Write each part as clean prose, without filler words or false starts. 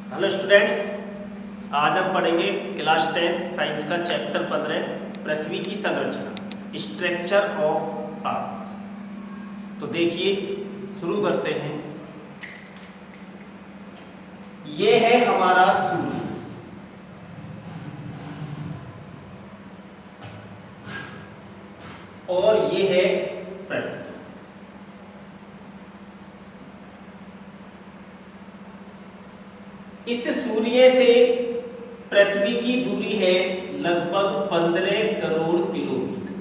Hello students, आज हम पढ़ेंगे क्लास 10 साइंस का चैप्टर 15 पृथ्वी की संरचना, स्ट्रक्चर ऑफ अर्थ। तो देखिए, शुरू करते हैं। ये है हमारा सूर्य, और ये है पृथ्वी। इस सूर्य से पृथ्वी की दूरी है लगभग 15 करोड़ किलोमीटर।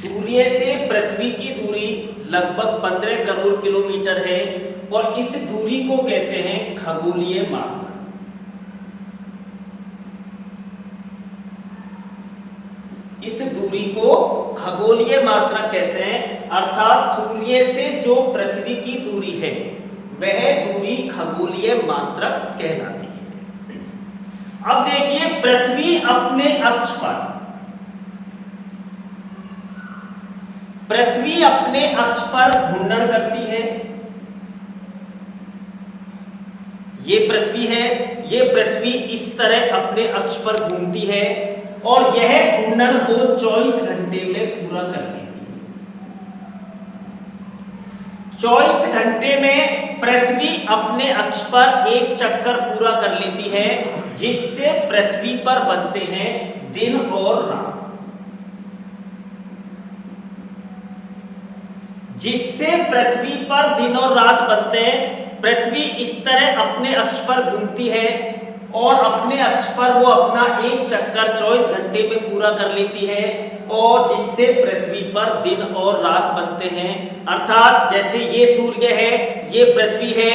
सूर्य से पृथ्वी की दूरी लगभग 15 करोड़ किलोमीटर है, और इस दूरी को कहते हैं खगोलीय मात्रा। इस दूरी को खगोलीय मात्रा कहते हैं, अर्थात सूर्य से जो पृथ्वी की दूरी है वह दूरी खगोलीय मात्रा कहलाती है। अब देखिए, पृथ्वी अपने अक्ष पर घूर्णन करती है। ये पृथ्वी है, ये पृथ्वी इस तरह अपने अक्ष पर घूमती है, और यह घूर्णन को 24 घंटे में पूरा कर लेती है। 24 घंटे में पृथ्वी अपने अक्ष पर एक चक्कर पूरा कर लेती है, जिससे पृथ्वी पर बनते हैं दिन और रात। जिससे पृथ्वी पर दिन और रात बनते हैं। पृथ्वी इस तरह अपने अक्ष पर घूमती है, और अपने अक्ष पर वो अपना एक चक्कर 24 घंटे में पूरा कर लेती है, और जिससे पृथ्वी पर दिन और रात बनते हैं। अर्थात जैसे ये सूर्य है, ये पृथ्वी है,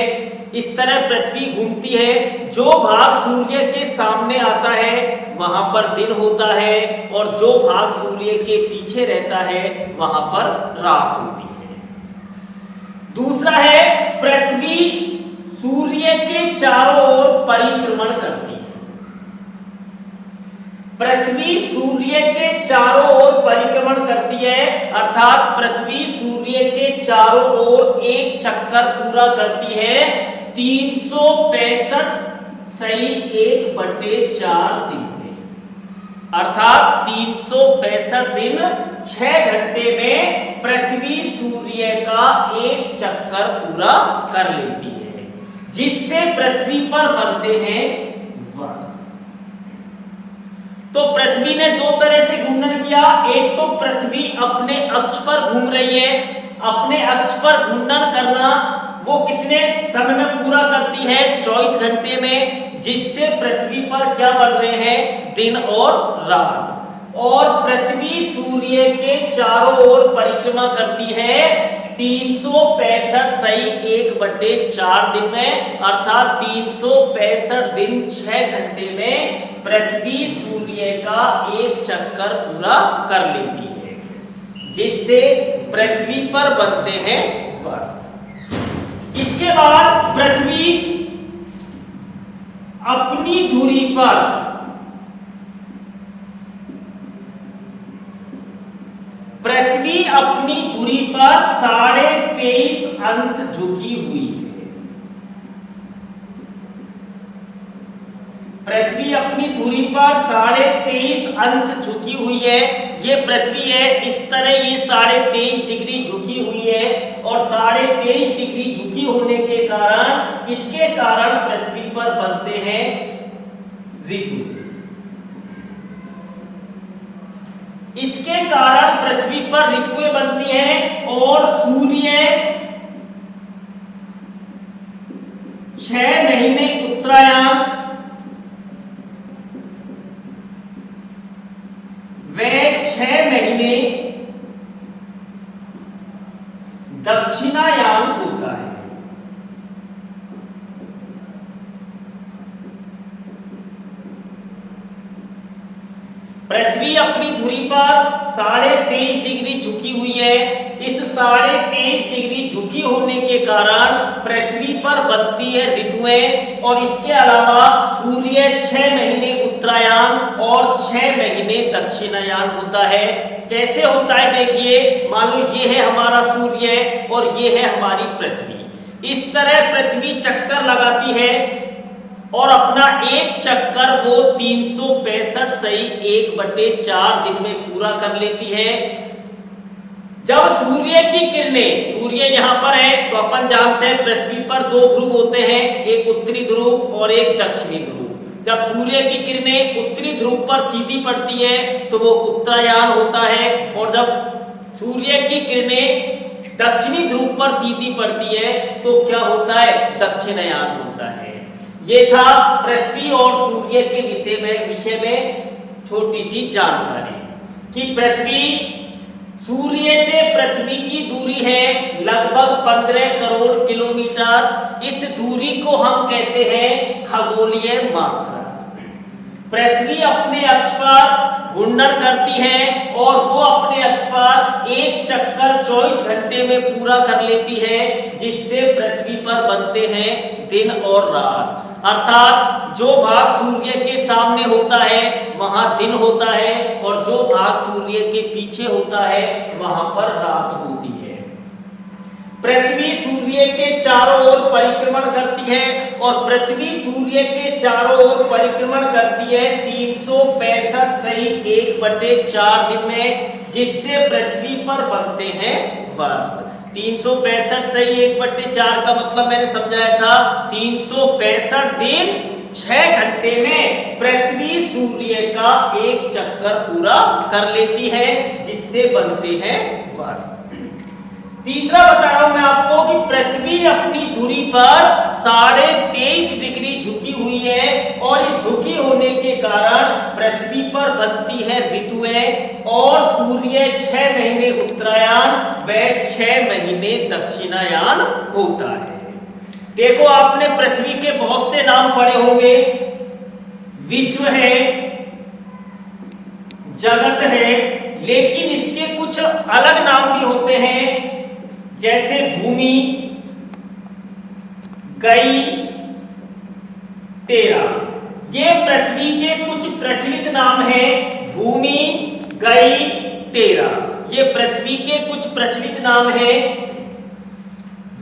इस तरह पृथ्वी घूमती है। जो भाग सूर्य के सामने आता है वहां पर दिन होता है, और जो भाग सूर्य के पीछे रहता है वहां पर रात होती है। दूसरा है, पृथ्वी सूर्य के चारों ओर परिक्रमण करती है। पृथ्वी सूर्य के चारों ओर परिक्रमण करती है, अर्थात पृथ्वी सूर्य के चारों ओर एक चक्कर पूरा करती है 365 सही 1/4 दिन में। अर्थात 365 दिन 6 घंटे में पृथ्वी सूर्य का एक चक्कर पूरा कर लेती है, जिससे पृथ्वी पर बनते हैं वर्ष। तो पृथ्वी ने दो तरह से घूर्णन किया। एक तो पृथ्वी अपने अक्ष पर घूम रही है। अपने अक्ष पर घूर्णन करना वो कितने समय में पूरा करती है? 24 घंटे में, जिससे पृथ्वी पर क्या बन रहे हैं? दिन और रात। और पृथ्वी सूर्य के चारों ओर परिक्रमा करती है 365 सही 1/4 दिन में, अर्थात 365 दिन 6 घंटे में पृथ्वी सूर्य का एक चक्कर पूरा कर लेती है, जिससे पृथ्वी पर बनते हैं वर्ष। इसके बाद पृथ्वी अपनी धुरी पर अपनी धुरी पर 23.5 अंश झुकी हुई है। पृथ्वी अपनी धुरी पर 23.5 अंश झुकी हुई है। ये पृथ्वी है, इस तरह ये 23.5 डिग्री झुकी हुई है, और 23.5 डिग्री झुकी होने के कारण, इसके कारण पृथ्वी पर बनते हैं ऋतु। इसके कारण पृथ्वी पर ऋतुएं बनती हैं, और सूर्य 6 महीने उत्तरायण व 6 महीने दक्षिणायन होता है। पृथ्वी अपनी धुरी पर 23.5 डिग्री झुकी हुई है। इस 23.5 डिग्री झुकी होने के कारण पृथ्वी पर बनती है ऋतुएं, और इसके अलावा सूर्य 6 महीने उत्तरायण और 6 महीने दक्षिणायन होता है। कैसे होता है? देखिए, मान लो ये है हमारा सूर्य और ये है हमारी पृथ्वी। इस तरह पृथ्वी चक्कर लगाती है और अपना एक चक्कर वो 365 सही 1/4 दिन में पूरा कर लेती है। जब सूर्य की किरणें, सूर्य यहाँ पर है तो अपन जानते हैं पृथ्वी पर 2 ध्रुव होते हैं, एक उत्तरी ध्रुव और एक दक्षिणी ध्रुव। जब सूर्य की किरणें उत्तरी ध्रुव पर सीधी पड़ती है तो वो उत्तरायण होता है, और जब सूर्य की किरणें दक्षिणी ध्रुव पर सीधी पड़ती है तो क्या होता है, दक्षिणायन होता है। ये था पृथ्वी और सूर्य के विषय में छोटी सी जानकारी कि पृथ्वी, सूर्य से पृथ्वी की दूरी है लगभग 15 करोड़ किलोमीटर। इस दूरी को हम कहते हैं खगोलीय मात्रा। पृथ्वी अपने अक्ष पर घूर्णन करती है और वो अपने अक्ष पर एक चक्कर 24 घंटे में पूरा कर लेती है, जिससे पृथ्वी पर बनते हैं दिन और रात। अर्थात जो भाग सूर्य के सामने होता है वहां दिन होता है, और जो भाग सूर्य के पीछे होता है वहां पर रात होती है। पृथ्वी सूर्य के चारों ओर परिक्रमण करती है, और पृथ्वी सूर्य के चारों ओर परिक्रमण करती है 365 सही 1/4 दिन में, जिससे पृथ्वी पर बनते हैं वर्ष। 365 सही 1/4 का मतलब मैंने समझाया था 365 दिन 6 घंटे में पृथ्वी सूर्य का एक चक्कर पूरा कर लेती है, जिससे बनते हैं वर्ष। तीसरा बता रहा हूं मैं आपको कि पृथ्वी अपनी धुरी पर 23.5 डिग्री झुकी हुई है, और इस झुकी होने के कारण पृथ्वी पर बनती है ऋतुएं, और सूर्य 6 महीने उत्तरायण व 6 महीने दक्षिणायन होता है। देखो, आपने पृथ्वी के बहुत से नाम पढ़े होंगे। विश्व है, जगत है, लेकिन इसके कुछ अलग नाम भी होते हैं, जैसे भूमि, गई, टेरा। ये पृथ्वी के कुछ प्रचलित नाम हैं। भूमि, गई, टेरा, ये पृथ्वी के कुछ प्रचलित नाम हैं।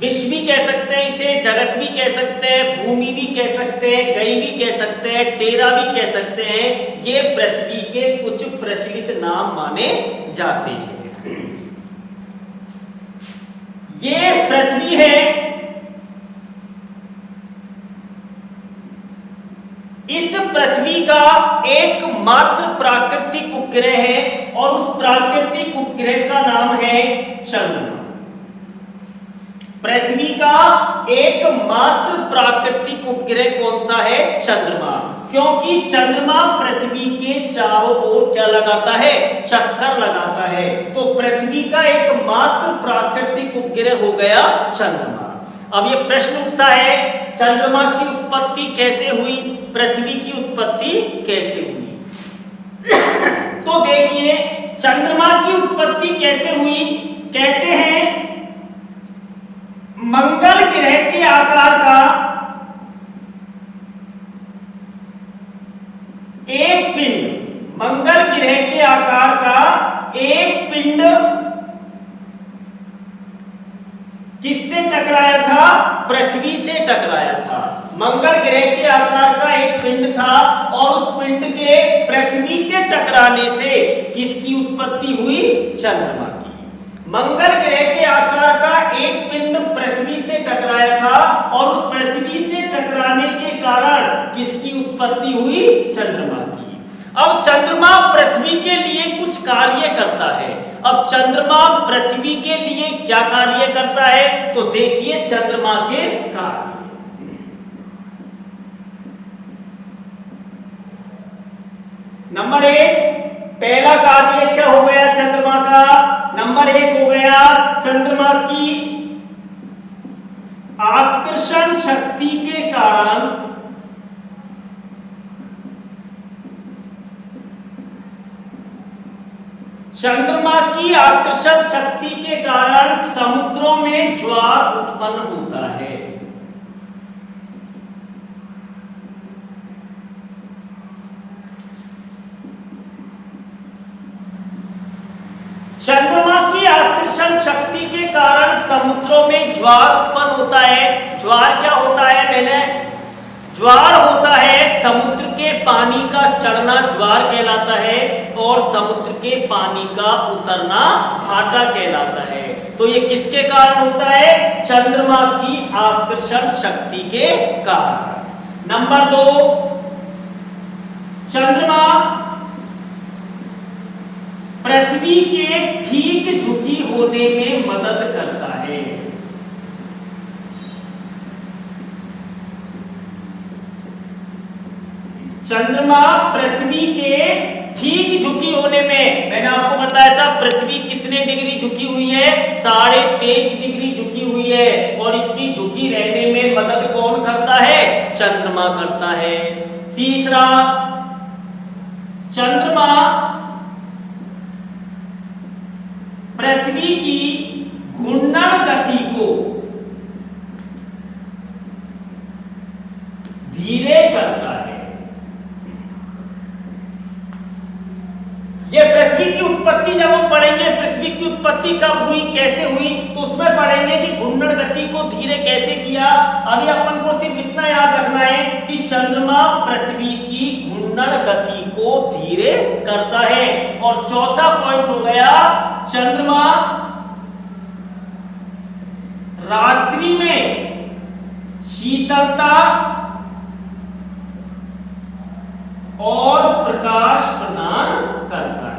विश्व भी कह सकते हैं इसे, जगत भी कह सकते हैं, भूमि भी कह सकते हैं, गई भी कह सकते हैं, टेरा भी कह सकते हैं। ये पृथ्वी के कुछ प्रचलित नाम माने जाते हैं। ये पृथ्वी है, इस पृथ्वी का एकमात्र प्राकृतिक उपग्रह है, और उस प्राकृतिक उपग्रह का नाम है चंद्रमा। पृथ्वी का एकमात्र प्राकृतिक उपग्रह कौन सा है? चंद्रमा। क्योंकि चंद्रमा पृथ्वी के चारों ओर क्या लगाता है? चक्कर लगाता है। तो पृथ्वी का एकमात्र प्राकृतिक उपग्रह हो गया चंद्रमा। अब ये प्रश्न उठता है, चंद्रमा की उत्पत्ति कैसे हुई, पृथ्वी की उत्पत्ति कैसे हुई? तो देखिए, चंद्रमा की उत्पत्ति कैसे हुई? कहते हैं मंगल ग्रह के आकार का एक पिंड, मंगल ग्रह के आकार का एक पिंड किससे टकराया था? पृथ्वी से टकराया था। मंगल ग्रह के आकार का एक पिंड था, और उस पिंड के पृथ्वी के टकराने से किसकी उत्पत्ति हुई? चंद्रमा की। मंगल ग्रह के आकार का एक पिंड पृथ्वी से टकराया था, और उस पृथ्वी से टकराने के कारण किसकी उत्पत्ति हुई? चंद्रमा की। अब चंद्रमा पृथ्वी के लिए कुछ कार्य करता है। अब चंद्रमा पृथ्वी के लिए क्या कार्य करता है? तो देखिए चंद्रमा के कार्य। नंबर 1, पहला कार्य क्या हो गया चंद्रमा का? नंबर 1 हो गया चंद्रमा की आकर्षण शक्ति के कारण चंद्रमा की आकर्षण शक्ति के कारण समुद्रों में ज्वार उत्पन्न होता है। चंद्रमा की आकर्षण शक्ति के कारण समुद्रों में ज्वार उत्पन्न होता है। ज्वार क्या होता है? ज्वार होता है समुद्र के पानी का चढ़ना, ज्वार कहलाता है, और समुद्र के पानी का उतरना भाटा कहलाता है। तो ये किसके कारण होता है? चंद्रमा की आकर्षण शक्ति के कारण। नंबर 2, चंद्रमा पृथ्वी के ठीक झुकी होने में मदद करता है। चंद्रमा पृथ्वी के ठीक झुकी होने में, मैंने आपको बताया था पृथ्वी कितने डिग्री झुकी हुई है? 23.5 डिग्री झुकी हुई है, और इसकी झुकी रहने में मदद कौन करता है? चंद्रमा करता है। तीसरा, चंद्रमा पृथ्वी की घूर्णन गति को धीरे करता है। ये पृथ्वी की उत्पत्ति जब हम पढ़ेंगे, पृथ्वी की उत्पत्ति कब हुई, कैसे हुई, तो उसमें पढ़ेंगे कि घूर्णन गति को धीरे कैसे किया। अभी अपन को सिर्फ इतना याद रखना है कि चंद्रमा पृथ्वी की घूर्णन गति को धीरे करता है। और चौथा पॉइंट हो गया, चंद्रमा रात्रि में शीतलता और प्रकाश प्रदान करता है।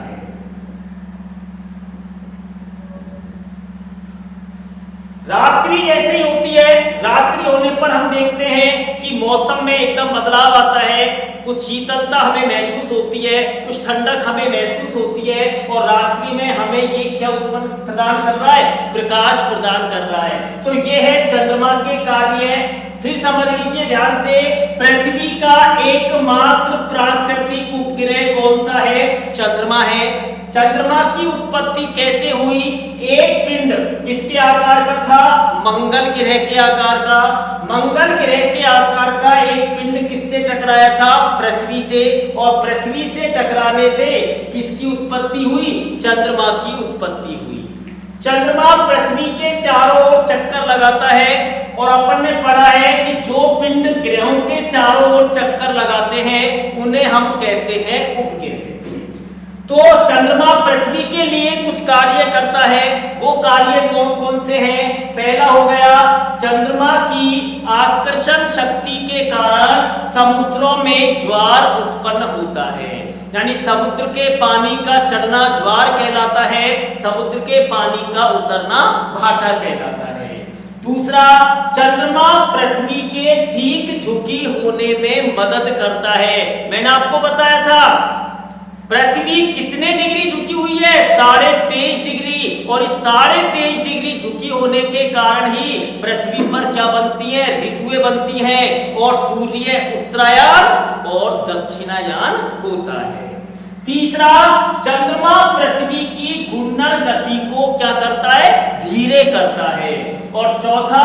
रात्रि ऐसे ही होती है, रात्रि होने पर हम देखते हैं कि मौसम में एकदम बदलाव आता है, कुछ शीतलता हमें महसूस होती है, कुछ ठंडक हमें महसूस होती है, और रात्रि में हमें ये क्या उत्पन्न प्रदान कर रहा है? प्रकाश प्रदान कर रहा है। तो ये है चंद्रमा के कार्य। फिर समझ लीजिए ध्यान से, पृथ्वी का एकमात्र प्राकृतिक उपग्रह कौन सा है? चंद्रमा है। चंद्रमा की उत्पत्ति कैसे हुई? एक पिंड किसके आकार का था? मंगल ग्रह के आकार का। मंगल ग्रह के आकार का एक पिंड किससे टकराया था? पृथ्वी से, और पृथ्वी से टकराने से किसकी उत्पत्ति हुई? चंद्रमा की उत्पत्ति हुई। चंद्रमा पृथ्वी के चारों ओर चक्कर लगाता है, और अपन ने पढ़ा है कि जो पिंड ग्रहों के चारों ओर चक्कर लगाते हैं उन्हें हम कहते हैं उपग्रह। तो चंद्रमा पृथ्वी के लिए कुछ कार्य करता है, वो कार्य कौन कौन से हैं? पहला हो गया, चंद्रमा की आकर्षण शक्ति के कारण समुद्रों में ज्वार उत्पन्न होता है, यानी समुद्र के पानी का चढ़ना ज्वार कहलाता है, समुद्र के पानी का उतरना भाटा कहलाता है। दूसरा, चंद्रमा पृथ्वी के ठीक झुकी होने में मदद करता है। मैंने आपको बताया था पृथ्वी कितने डिग्री झुकी हुई है? 23.5 डिग्री, और इस 23.5 डिग्री झुकी होने के कारण ही पृथ्वी पर क्या बनती है? ऋतुएं बनती हैं, और सूर्य उत्तरायण और दक्षिणायन होता है। तीसरा, चंद्रमा पृथ्वी की घूर्णन गति को क्या करता है? धीरे करता है। और चौथा,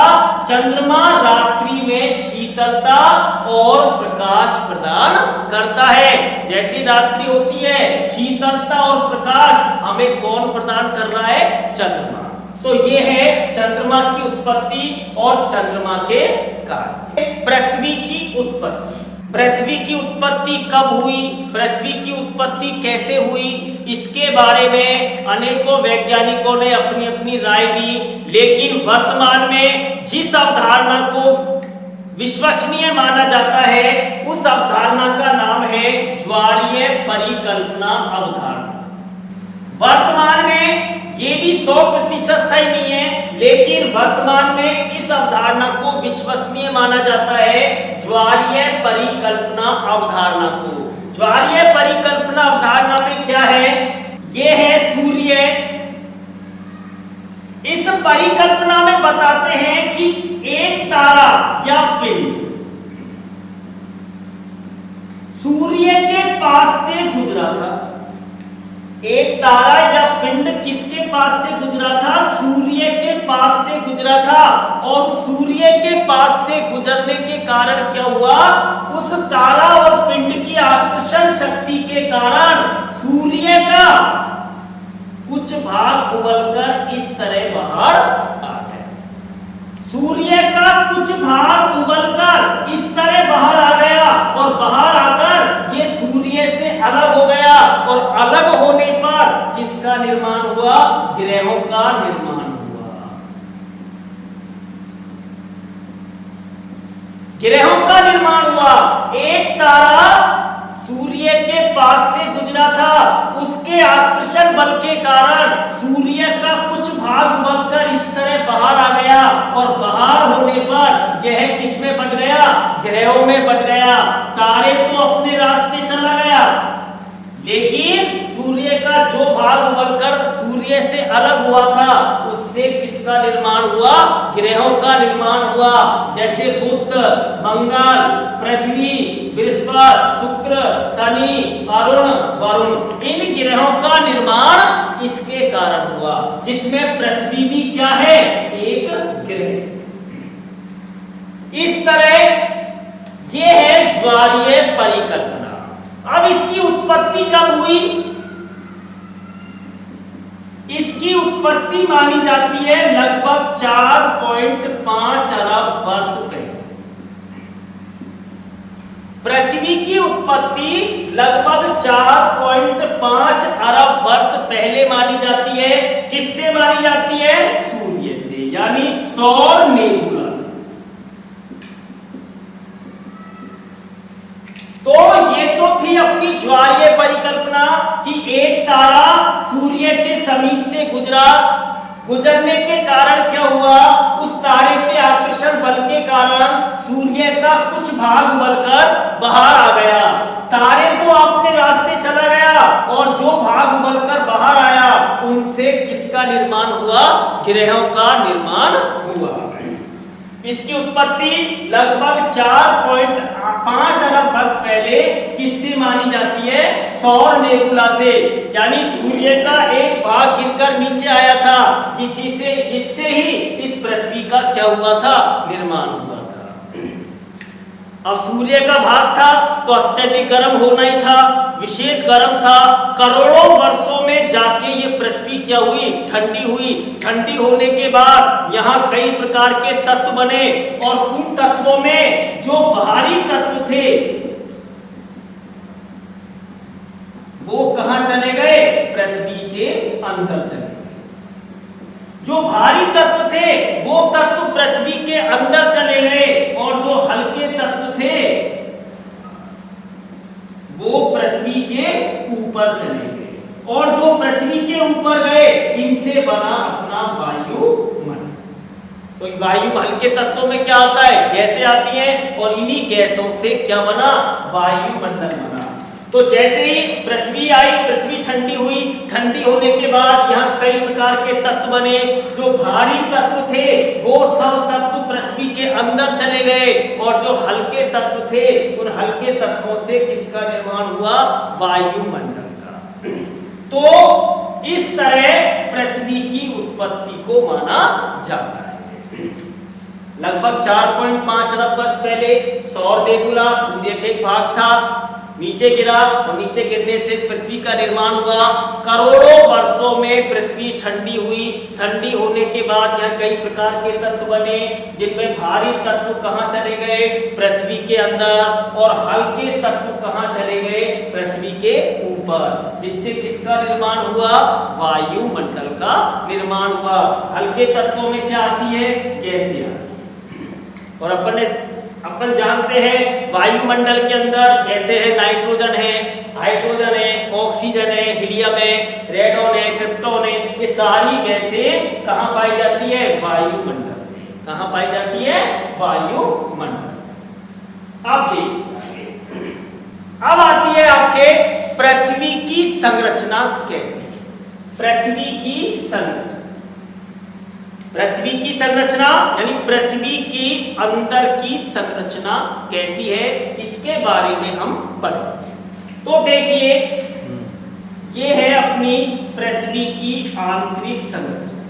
चंद्रमा रात्रि में शीतलता और प्रकाश प्रदान करता है। जैसी रात्रि होती है, शीतलता और प्रकाश हमें कौन प्रदान कर रहा है? चंद्रमा। तो ये है चंद्रमा की उत्पत्ति और चंद्रमा के कार्य। पृथ्वी की उत्पत्ति। पृथ्वी की उत्पत्ति कब हुई? पृथ्वी की उत्पत्ति कैसे हुई? इसके बारे में अनेकों वैज्ञानिकों ने अपनी अपनी राय दी, लेकिन वर्तमान में जिस अवधारणा को विश्वसनीय माना जाता है उस अवधारणा का नाम है ज्वारीय परिकल्पना अवधारणा। वर्तमान में ये भी 100% सही नहीं है, लेकिन वर्तमान में इस अवधारणा को विश्वसनीय माना जाता है, ज्वारीय परिकल्पना अवधारणा को। ज्वारीय परिकल्पना अवधारणा में क्या है? ये है सूर्य। इस परिकल्पना में बताते हैं कि एक तारा या पिंड सूर्य के पास से गुजरा था। एक तारा या पिंड किसके पास से गुजरा था? सूर्य के पास से गुजरा था, और सूर्य के पास से गुजरने के कारण क्या हुआ? उस तारा और पिंड की आकर्षण शक्ति के कारण सूर्य का कुछ भाग उबलकर इस तरह बाहर आ गया। सूर्य का कुछ भाग उबलकर इस तरह बाहर आ गया और बाहर आकर ये सूर्य से अलग हो गया और अलग होने पर किसका निर्माण हुआ? ग्रहों का निर्माण हुआ। ग्रहों का निर्माण हुआ। एक तारा सूर्य के पास से गुजरा था, उसके आकर्षण बल के कारण सूर्य का कुछ भाग उबलकर इस तरह बाहर आ गया और बाहर होने पर यह किसमें बट गया? ग्रहों में बट गया। तारे तो अपने रास्ते चला गया, लेकिन सूर्य का जो भाग उबलकर सूर्य से अलग हुआ था उससे किसका निर्माण हुआ? ग्रहों का निर्माण हुआ। जैसे बुध, मंगल, पृथ्वी, बृहस्पति, शुक्र, शनि, अरुण, वरुण, इन ग्रहों का निर्माण इसके कारण हुआ, जिसमें पृथ्वी भी क्या है? एक ग्रह। इस तरह ये है ज्वारीय परिकल्पना। अब इसकी उत्पत्ति कब हुई? इसकी उत्पत्ति मानी जाती है लगभग 4.5 अरब वर्ष पहले। पृथ्वी की उत्पत्ति लगभग 4.5 अरब वर्ष पहले मानी जाती है। किससे मानी जाती है? सूर्य से, यानी सौर नेबुला से। तो ये तो थी अपनी ज्वारीय परिकल्पना कि एक तारा सूर्य के समीप से गुजरने के कारण क्या हुआ? उस तारे के आकर्षण बल के कारण सूर्य का कुछ भाग उबलकर बाहर आ गया। तारे तो अपने रास्ते चला गया और जो भाग उबलकर बाहर आया उनसे किसका निर्माण हुआ? ग्रहों का निर्माण हुआ। इसकी उत्पत्ति लगभग 4.5 अरब वर्ष पहले किससे मानी जाती है? सौर नेबुला से, यानी सूर्य का एक भाग गिरकर नीचे आया था, जिससे ही इस पृथ्वी का क्या हुआ था? निर्माण हुआ था। अब सूर्य का भाग था तो अत्यधिक गर्म होना ही था, विशेष गर्म था। करोड़ों वर्षों में जाके ये पृथ्वी क्या हुई? ठंडी हुई। ठंडी होने के बाद यहाँ कई प्रकार के तत्व बने और उन तत्वों में जो बाहरी तत्व थे वो कहां चले गए? पृथ्वी के अंदर चले गए। जो भारी तत्व थे वो तत्व पृथ्वी के अंदर चले गए और जो हल्के तत्व थे वो पृथ्वी के ऊपर चले गए। और जो पृथ्वी के ऊपर गए इनसे बना अपना वायुमंडल। तो वायु हल्के तत्वों में क्या होता है? गैसें आती हैं और इन्हीं गैसों से क्या बना? वायुमंडल बना। तो जैसे ही पृथ्वी आई, पृथ्वी ठंडी हुई। ठंडी होने के बाद यहाँ कई प्रकार के तत्व बने। जो भारी तत्व थे वो सब तत्व पृथ्वी के अंदर चले गए और जो हल्के तत्व थे उन हल्के तत्वों से किसका निर्माण हुआ? वायुमंडल का। तो इस तरह पृथ्वी की उत्पत्ति को माना जाता है। लगभग 4.5 अरब वर्ष पहले सौर नेबुला सूर्य का एक भाग था, नीचे गिरा और नीचे गिरने से पृथ्वी का निर्माण हुआ। करोड़ों वर्षों में पृथ्वी ठंडी हुई। ठंडी होने के बाद यहाँ कई प्रकार के तत्व बने, जिनमें भारी तत्व कहाँ चले गए? पृथ्वी के अंदर। और हल्के तत्व कहाँ चले गए? पृथ्वी के ऊपर। जिससे किसका निर्माण हुआ? वायुमंडल का निर्माण हुआ। हल्के तत्वों में क्या आती है? गैसें। और अपन जानते हैं वायुमंडल के अंदर कैसे है? नाइट्रोजन है, हाइड्रोजन है, ऑक्सीजन है, हीलियम है, रेडॉन है, क्रिप्टॉन है। ये सारी गैसें कहाँ पाई जाती है? वायुमंडल में। कहाँ पाई जाती है? वायुमंडल। अब देखिए, अब आती है आपके पृथ्वी की संरचना कैसी है? पृथ्वी की संरचना, पृथ्वी की संरचना यानी पृथ्वी की अंदर की संरचना कैसी है, इसके बारे में हम पढ़ें। तो देखिए, ये है अपनी पृथ्वी की आंतरिक संरचना।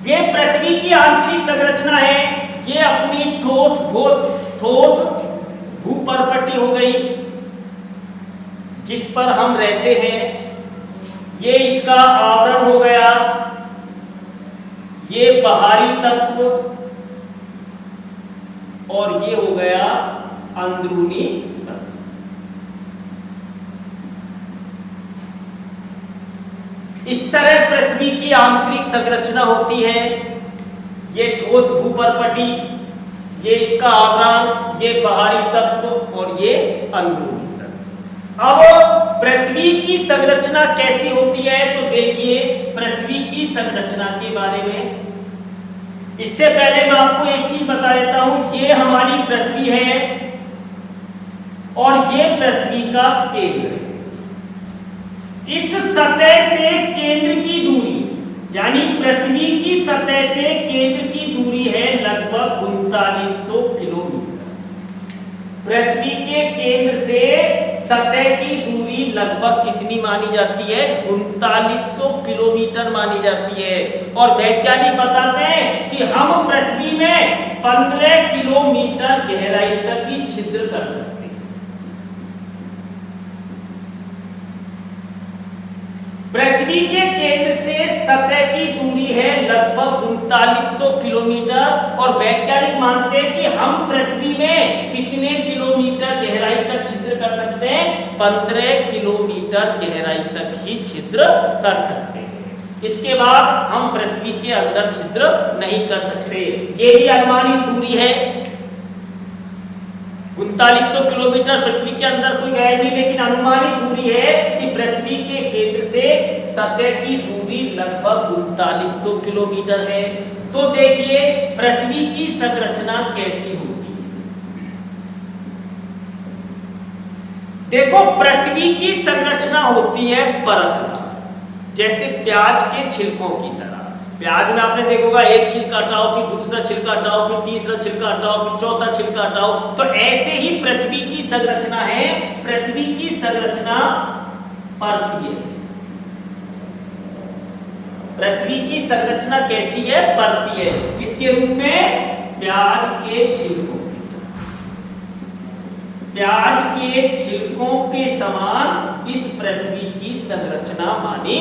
ये पृथ्वी की आंतरिक संरचना है। ये अपनी ठोस भूपर्पटी हो गई जिस पर हम रहते हैं। ये इसका आवरण हो गया, ये बाहरी तत्व, और ये हो गया अंदरूनी तत्व। इस तरह पृथ्वी की आंतरिक संरचना होती है। ये ठोस भूपर्पटी, ये इसका आवरण, ये बाहरी तत्व और ये अंदरूनी तत्व। अब पृथ्वी की संरचना कैसी होती है, तो देखिए पृथ्वी की संरचना के बारे में। इससे पहले मैं आपको एक चीज बता देता हूं, ये हमारी पृथ्वी है और ये पृथ्वी का केंद्र है। इस सतह से केंद्र की दूरी, यानी पृथ्वी की सतह से केंद्र की दूरी है लगभग 3900 किलोमीटर। पृथ्वी के केंद्र से सतह की दूरी लगभग कितनी मानी जाती है? 3900 किलोमीटर मानी जाती है। और वैज्ञानिक बताते हैं कि हम पृथ्वी में 15 किलोमीटर गहराई तक ही छिद्र कर सकते हैं। पृथ्वी के केंद्र से सतह की दूरी है लगभग 3900 किलोमीटर। और वैज्ञानिक मानते हैं कि हम पृथ्वी में कितने किलोमीटर गहराई तक छिद्र कर सकते हैं? 15 किलोमीटर गहराई तक ही छिद्र कर सकते हैं। इसके बाद हम पृथ्वी के अंदर छिद्र नहीं कर सकते। ये भी अनुमानित दूरी है। 3900 किलोमीटर पृथ्वी के अंदर कोई गया नहीं, लेकिन अनुमानित दूरी है कि पृथ्वी के केंद्र से सतह की दूरी लगभग 3900 किलोमीटर है। तो देखिए पृथ्वी की संरचना कैसी होती है। देखो पृथ्वी की संरचना होती है परतदार, जैसे प्याज के छिलकों की तरह। प्याज में आपने देखोगा एक छिलका हटाओ, फिर दूसरा छिलका हटाओ, फिर तीसरा छिलका हटाओ, फिर चौथा छिलका हटाओ। तो ऐसे ही पृथ्वी की संरचना है। पृथ्वी की संरचना परतीय है। पृथ्वी की संरचना कैसी है? परतीय है। इसके रूप में प्याज के छिलकों के समान, प्याज के छिलकों के समान इस पृथ्वी की संरचना मानी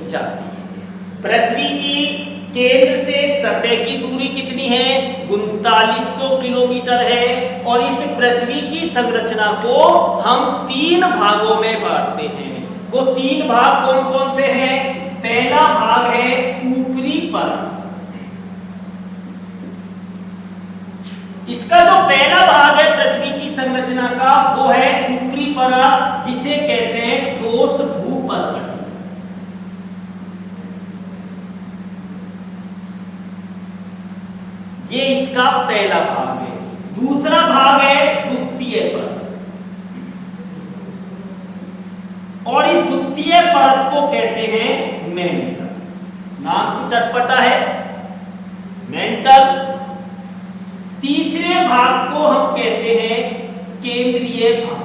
जाती है। पृथ्वी की केंद्र से सतह की दूरी कितनी है? 3900 किलोमीटर है। और इस पृथ्वी की संरचना को हम 3 भागों में बांटते हैं। वो 3 भाग कौन कौन से हैं? पहला भाग है ऊपरी परत। इसका जो पहला भाग है पृथ्वी की संरचना का, वो है ऊपरी परत, जिसे कहते हैं ठोस भूपर्पटी। ये इसका पहला भाग है। दूसरा भाग है द्वितीय परत, और इस द्वितीय परत को कहते हैं मेंटल। नाम कुछ अटपटा है, मेंटल। तीसरे भाग को हम कहते हैं केंद्रीय भाग,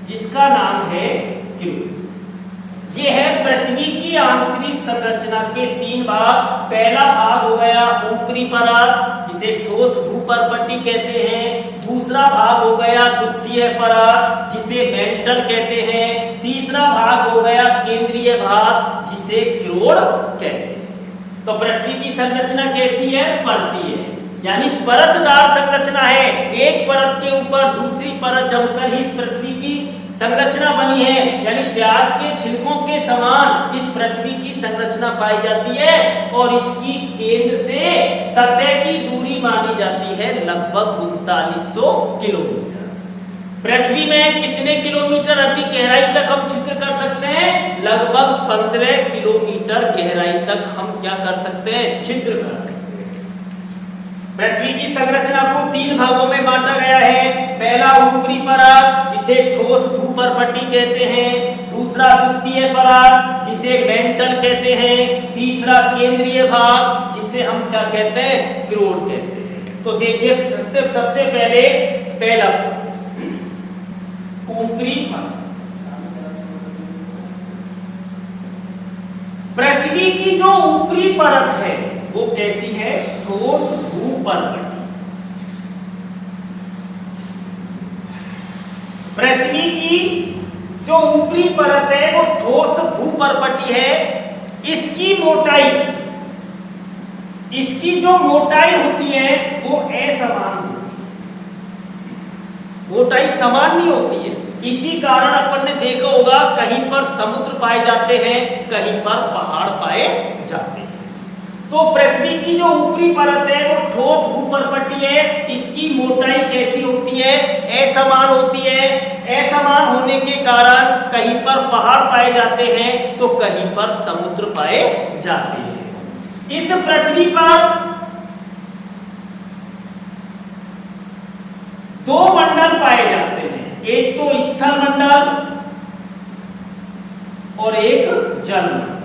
जिसका नाम है क्यूब। ये है पृथ्वी की आंतरिक संरचना के 3 भाग। पहला भाग हो गया ऊपरी परत, जिसे ठोस भूपर्पटी कहते हैं। दूसरा भाग हो गया द्वितीय परत, जिसे मेंटल कहते हैं। तीसरा भाग हो गया केंद्रीय भाग, जिसे क्रोड कहते हैं। तो पृथ्वी की संरचना कैसी है? परतीय है, यानी परतदार संरचना है। एक परत के ऊपर दूसरी परत जमकर ही इस पृथ्वी की संरचना बनी है। यानी प्याज के छिलकों के समान इस पृथ्वी की संरचना पाई जाती है। और इसकी केंद्र से सतह की दूरी मानी जाती है लगभग 3900 किलोमीटर। पृथ्वी में कितने किलोमीटर अधिक गहराई तक हम छिद्र कर सकते हैं? लगभग 15 किलोमीटर गहराई तक हम क्या कर सकते हैं? छिद्र कर सकते हैं। पृथ्वी की संरचना को 3 भागों में बांटा गया है। पहला ऊपरी परत, जिसे ठोस भूपर्पटी कहते हैं। दूसरा द्वितीय परत, जिसे मेंटल कहते हैं। तीसरा केंद्रीय भाग, जिसे हम क्या कहते हैं? क्रोड कहते हैं। तो देखिए सबसे पहले पहला ऊपरी परत। पृथ्वी की जो ऊपरी परत है वो कैसी है? ठोस भूपर्पटी। पृथ्वी की जो ऊपरी परत है वो ठोस भूपर्पटी है, इसकी मोटाई, इसकी जो मोटाई होती है वो असमान होती है, मोटाई समान नहीं होती है। इसी कारण अपन ने देखा होगा कहीं पर समुद्र पाए जाते हैं, कहीं पर पहाड़ पाए जाते हैं। तो पृथ्वी की जो ऊपरी परत है वो ठोस भूपर्पटी है, इसकी मोटाई कैसी होती है? असमान होती है। असमान होने के कारण कहीं पर पहाड़ पाए जाते हैं तो कहीं पर समुद्र पाए जाते हैं। इस पृथ्वी पर दो मंडल पाए जाते हैं, एक तो स्थल मंडल और एक जल मंडल।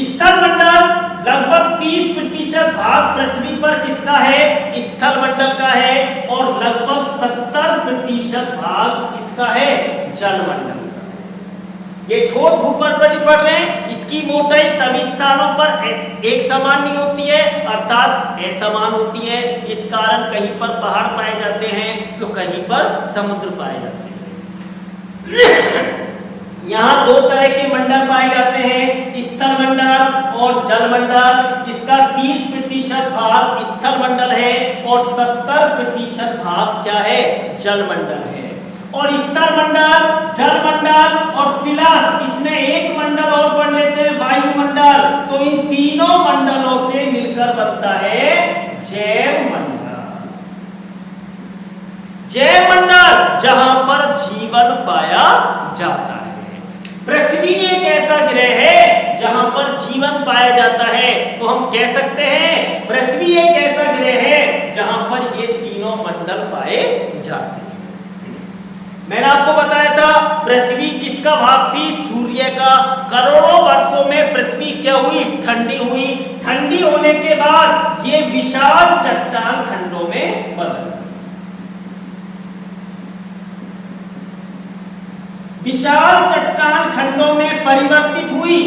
स्थल मंडल लगभग 30% भाग पृथ्वी पर किसका है? स्थल मंडल का है, और लगभग 70% भाग किसका है? जल मंडल का है। ये ठोस भूपर्पटी पढ़ रहे हैं, इसकी मोटाई सभी स्थानों पर एक समान नहीं होती है, अर्थात असमान होती है। इस कारण कहीं पर पहाड़ पाए जाते हैं तो कहीं पर समुद्र पाए जाते हैं। यहाँ दो तरह के मंडल पाए जाते हैं, स्थल मंडल और जल मंडल। इसका 30% भाग स्थल मंडल है और 70% भाग क्या है? जल मंडल है। और स्थल मंडल, जल मंडल और प्लस इसमें एक मंडल और पढ़ लेते हैं, वायुमंडल। तो इन तीनों मंडलों से मिलकर बनता है जैव मंडल। जैव मंडल जहां पर जीवन पाया जाता है। पृथ्वी एक ऐसा ग्रह है जहां पर जीवन पाया जाता है, तो हम कह सकते हैं पृथ्वी एक ऐसा ग्रह है जहां पर ये तीनों मंडल पाए जाते हैं। मैंने आपको बताया था पृथ्वी किसका भाग थी? सूर्य का। करोड़ों वर्षों में पृथ्वी क्या हुई? ठंडी हुई। ठंडी होने के बाद ये विशाल चट्टान खंडों में बदल, विशाल चट्टान खंडों में परिवर्तित हुई,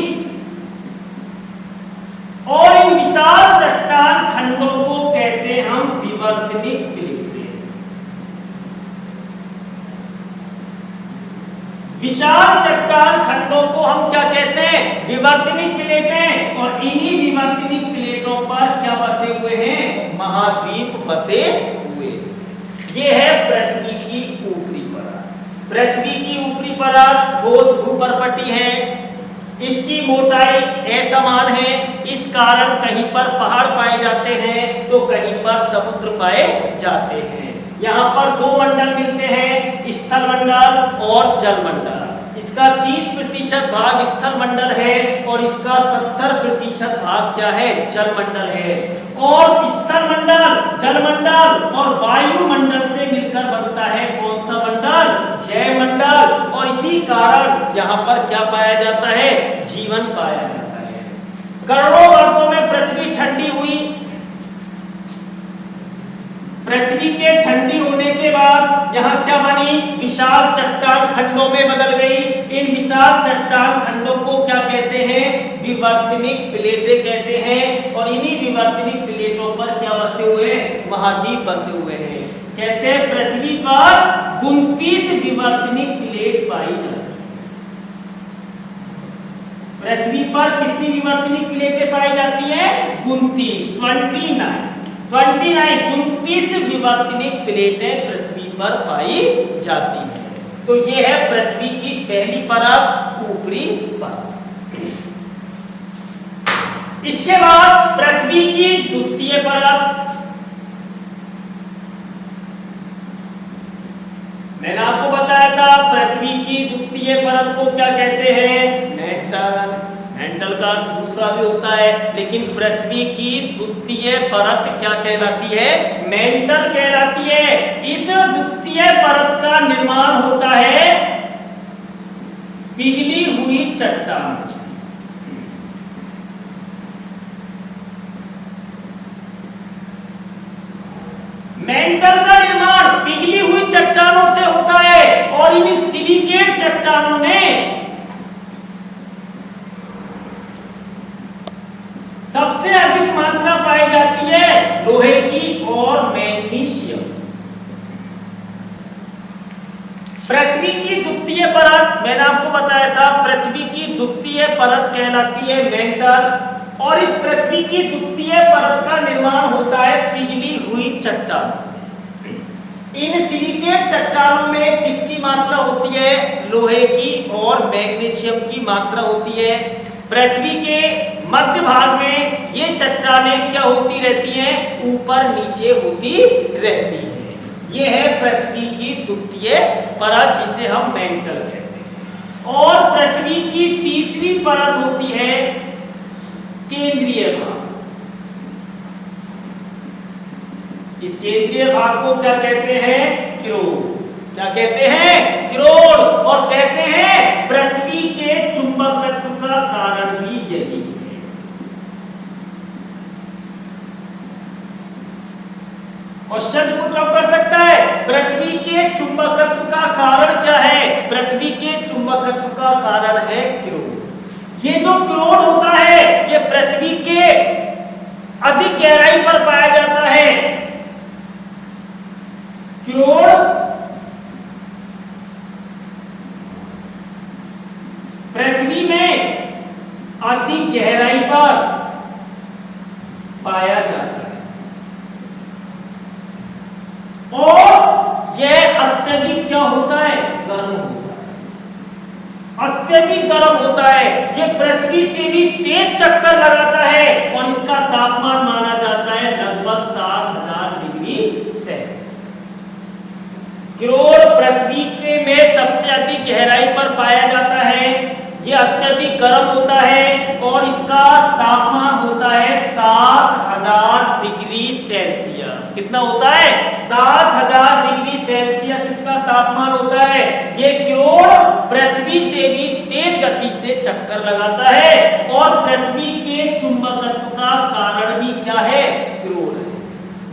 और इन विशाल चट्टान खंडों को कहते हैं हम विवर्तनिक प्लेटें। विशाल चट्टान खंडों को हम क्या कहते हैं? विवर्तनिक प्लेटें। और इन्हीं विवर्तनिक प्लेटों पर क्या बसे हुए हैं? महाद्वीप बसे हुए। ये है पृथ्वी की ऊपरी परत। पृथ्वी की ऊपरी परत ठोस भूपर्पटी है, इसकी मोटाई असमान है। इस कारण कहीं पर पहाड़ पाए जाते हैं तो कहीं पर समुद्र पाए जाते हैं। यहाँ पर दो मंडल मिलते हैं, स्थल मंडल और जल मंडल। इसका 30% भाग स्थल मंडल है और इसका 70% भाग क्या है? जल मंडल है। और स्थल मंडल, जल मंडल और वायुमंडल से मिलकर बनता है कौन सा मंडल? जैव मंडल। और इसी कारण यहाँ पर क्या पाया जाता है? जीवन पाया जाता है। करोड़ों वर्षों में पृथ्वी ठंडी हुई। पृथ्वी के ठंडी होने के बाद यहाँ क्या बनी? विशाल चट्टान खंडों में बदल गई। इन विशाल चट्टान खंडों को क्या कहते हैं? विवर्तनिक प्लेटें कहते हैं। और इन्हीं विवर्तनिक प्लेटों पर क्या बसे हुए? महाद्वीप बसे हुए हैं। कहते हैं पृथ्वी पर 29 विवर्तनिक प्लेट पाई जाती है। पृथ्वी पर कितनी विवर्तनिक प्लेटें पाई जाती है? 29, 29 विवर्तनिक प्लेटें पृथ्वी पर पाई जाती हैं। तो ये है पृथ्वी की पहली परत, ऊपरी परत। इसके बाद पृथ्वी की द्वितीय परत। मैंने आपको बताया था पृथ्वी की द्वितीय परत को क्या कहते हैं? मेंटल। मेंटल का दूसरा भी होता है, लेकिन पृथ्वी की द्वितीय परत क्या कहलाती है? मेंटल कहलाती है। इस द्वितीय परत का निर्माण होता है पिघली हुई चट्टान। मेंटल का निर्माण पिघली हुई चट्टानों से होता है, और इन सिलिकेट चट्टानों में सबसे अधिक मात्रा पाई जाती है लोहे की और मैग्नीशियम। द्वितीय परत मैंने आपको बताया था, पृथ्वी की द्वितीय परत कहलाती है मेंटल। और इस पृथ्वी की द्वितीय परत का निर्माण होता है पिघली हुई चट्टानों से। इन सिलिकेट चट्टानों में किसकी मात्रा होती है? लोहे की और मैग्नीशियम की मात्रा होती है। पृथ्वी के मध्य भाग में ये चट्टानें क्या होती रहती हैं? ऊपर नीचे होती रहती हैं। ये है पृथ्वी की द्वितीय परत, जिसे हम मेंटल कहते हैं। और पृथ्वी की तीसरी परत होती है केंद्रीय भाग। इस केंद्रीय भाग को क्या कहते हैं? क्रोड। क्या कहते हैं? क्रोड। और कहते हैं पृथ्वी के चुंबकत्व का कारण भी यही है। क्वेश्चन पुट कर सकता है, पृथ्वी के चुंबकत्व का कारण क्या है? पृथ्वी के चुंबकत्व का कारण है क्रोड। ये जो क्रोड होता है ये पृथ्वी के अधिक गहराई पर पाया जाता है। क्रोड पृथ्वी में अधिक गहराई पर पाया जाता है और यह अत्यधिक क्या होता है? गर्म होता है। अत्यधिक गर्म होता है। यह पृथ्वी से भी तेज चक्कर लगाता है और इसका तापमान माना जाता है लगभग 7000 डिग्री सेल्सियस। क्रोड पृथ्वी के में सबसे अधिक गहराई पर पाया जाता है। यह अत्यधिक गर्म होता है और इसका तापमान होता है 7000 डिग्री सेल्सियस। कितना होता है? 7000 डिग्री सेल्सियस इसका तापमान होता है। ये क्रोड पृथ्वी से भी तेज गति से चक्कर लगाता है और पृथ्वी के चुंबकत्व का कारण भी क्या है? क्रोड है।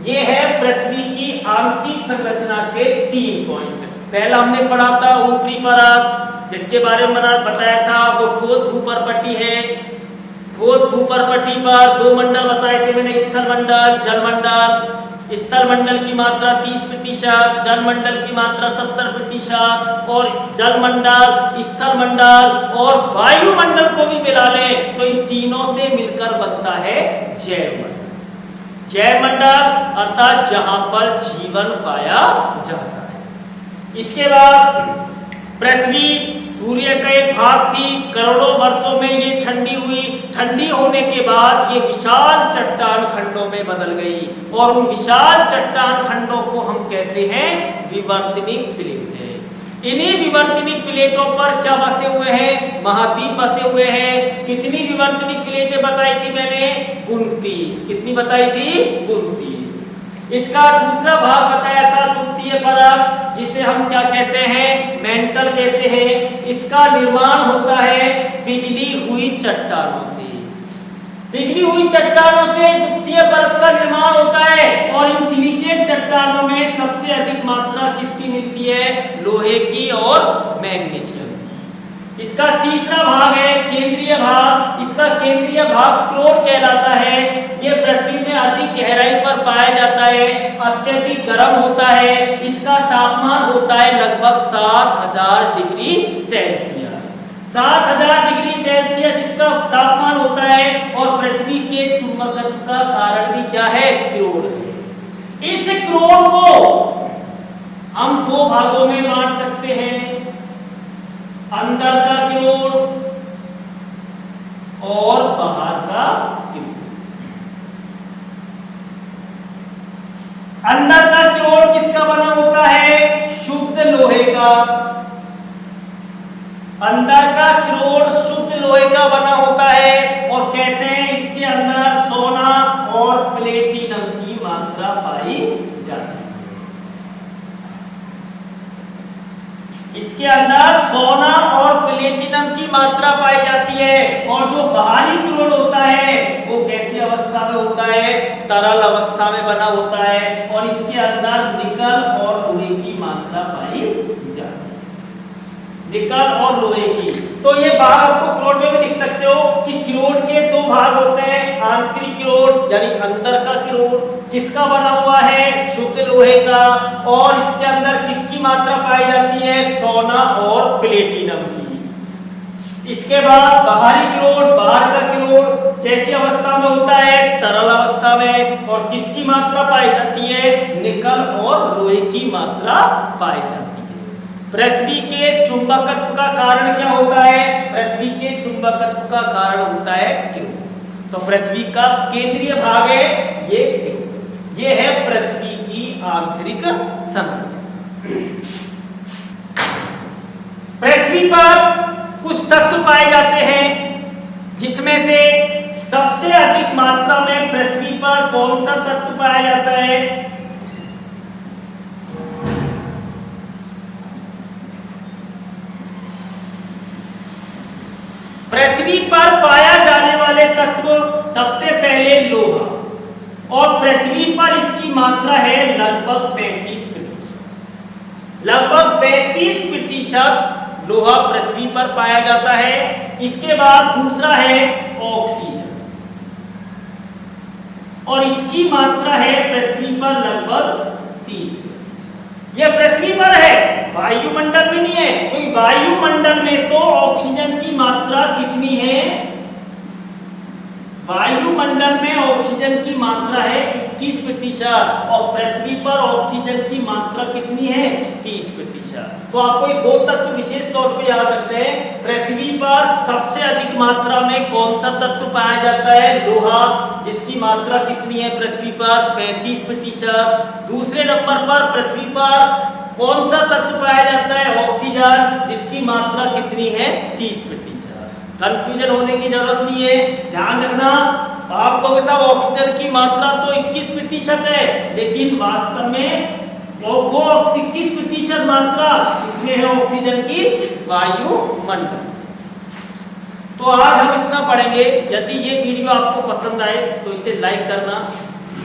ये है पृथ्वी की आंतरिक संरचना के 3 पॉइंट। पहला हमने पढ़ा था ऊपरी परत, जिसके बारे में मैंने बताया था वो ठोस भूपर्पटी है। ठोस भूपर्पटी पर 2 मंडल बताए थे मैंने, स्थल मंडल, जल मंडल। स्थल मंडल की मात्रा 30%, जल मंडल की मात्रा 70% और जल मंडल, स्थल मंडल और वायुमंडल को भी मिला लें तो इन तीनों से मिलकर बनता है जैव मंडल। जैव मंडल अर्थात जहां पर जीवन पाया जाता है। इसके बाद पृथ्वी सूर्य का एक भाग थी। करोड़ों वर्षों में ये ठंडी हुई। ठंडी होने के बाद ये विशाल चट्टान खंडों में बदल गई और उन विशाल चट्टान खंडों को हम कहते हैं विवर्तनिक प्लेटें। इन्हीं विवर्तनिक प्लेटों पर क्या बसे हुए हैं? महाद्वीप बसे हुए हैं। कितनी विवर्तनिक प्लेटें बताई थी मैंने? 29। कितनी बताई थी? 29। इसका दूसरा भाग बताया था द्वितीय परत, जिसे हम क्या कहते हैं? मेंटल कहते हैं। इसका निर्माण होता है पिघली हुई चट्टानों से। पिघली हुई चट्टानों से द्वितीय परत का निर्माण होता है और इन सिलिकेट चट्टानों में सबसे अधिक मात्रा किसकी मिलती है? लोहे की और मैग्नीशियम। इसका तीसरा भाग है केंद्रीय भाग। इसका केंद्रीय भाग क्रोड कहलाता है। यह पृथ्वी में अधिक गहराई पर पाया जाता है, अत्यधिक गर्म होता है। इसका तापमान होता है लगभग 7000 डिग्री सेल्सियस। 7000 डिग्री सेल्सियस इसका तापमान होता है और पृथ्वी के चुंबकत्व का कारण भी क्या है? क्रोड है। इस क्रोड को हम 2 भागों में बांट सकते हैं, अंदर का क्रोड और बाहर का क्रोड। अंदर का क्रोड किसका बना होता है? शुद्ध लोहे का। अंदर का क्रोड शुद्ध लोहे का बना होता है और कहते हैं इसके अंदर सोना और प्लेटिनम की मात्रा पाई जाती है। इसके अंदर सोना और प्लेटिनम की मात्रा पाई जाती है। और जो बाहरी क्रोड होता है वो कैसी अवस्था में होता है? तरल अवस्था में बना होता है और इसके अंदर निकल और लोहे की मात्रा पाई जाती है। निकल और लोहे की। तो ये भाग आपको क्रोड में भी लिख सकते हो कि क्रोड के 2 भाग होते हैं, आंतरिक क्लोर यानी अंदर का क्लोर किसका बना हुआ है, शुद्ध लोहे का, और इसके अंदर किसकी मात्रा पाई जाती है, सोना और प्लेटिनम की। इसके बाद बाहरी क्लोर, बाहर का क्लोर कैसी अवस्था में होता है, तरल अवस्था में, और किसकी मात्रा पाई जाती है, निकल और लोहे की मात्रा पाई जाती है। पृथ्वी के चुंबकत्व का कारण क्या होता है, पृथ्वी के चुंबकत्व का कारण होता है क्लोर। तो पृथ्वी का केंद्रीय भाग है ये क्लोर। ये है पृथ्वी की आंतरिक संरचना। पृथ्वी पर कुछ तत्व पाए जाते हैं जिसमें से सबसे अधिक मात्रा में पृथ्वी पर कौन सा तत्व पाया जाता है, पृथ्वी पर पाया जाने वाले तत्व सबसे पहले लोहा, और पृथ्वी पर इसकी मात्रा है लगभग 35%। लगभग 35% लोहा पृथ्वी पर पाया जाता है। इसके बाद दूसरा है ऑक्सीजन, और इसकी मात्रा है पृथ्वी पर लगभग 30%। यह पृथ्वी पर है, वायुमंडल में नहीं है। तो वायुमंडल में तो ऑक्सीजन की मात्रा कितनी है, वायुमंडल में ऑक्सीजन की मात्रा है 21%, और पृथ्वी पर ऑक्सीजन की मात्रा कितनी है, 30%। तो आपको ये दो तत्व विशेष तौर पे याद रखने हैं। पृथ्वी पर सबसे अधिक मात्रा में कौन सा तत्व पाया जाता है, लोहा, जिसकी मात्रा कितनी है पृथ्वी पर 35%। दूसरे नंबर पर पृथ्वी पर कौन सा तत्व पाया जाता है, ऑक्सीजन, जिसकी मात्रा कितनी है 30%। कंफ्यूजन होने की जरूरत नहीं है, ध्यान रखना। आप कहोगे साहब ऑक्सीजन की मात्रा तो 21% है, लेकिन वास्तव में वो 21% मात्रा इसमें है ऑक्सीजन की वायुमंडल। तो आज हम इतना पढ़ेंगे। यदि ये वीडियो आपको पसंद आए तो इसे लाइक करना,